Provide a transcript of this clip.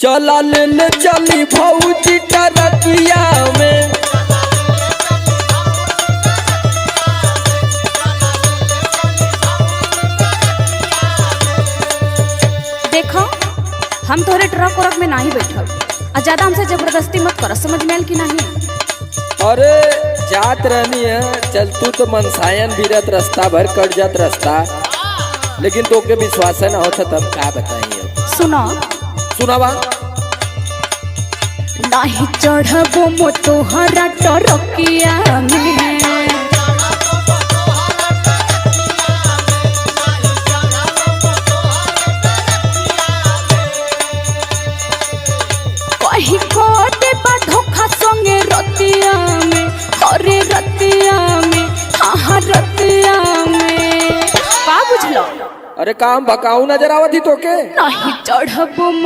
चला ले चली भौजी टरकिया में। देखो हम तोहरे ट्रक उरक में नहीं बैठब और ज्यादा हमसे जबरदस्ती मत करो, समझ में आयल कि नहीं? अरे जात रहनी है, चल तू तो मनसायन बीरत रास्ता भर कट जात रास्ता, लेकिन तो के विश्वास न होता तब क्या बताइए। सुनो सुनावा। नहीं चढ़बो मो तोहरा टरकिया में, कहीं को देबा धोखा संगे रतिया में, अरे रतिया में, हाँ रतिया में, का बुझलो? अरे काम भकाऊ नजर आवती तो के नहीं चढ़बो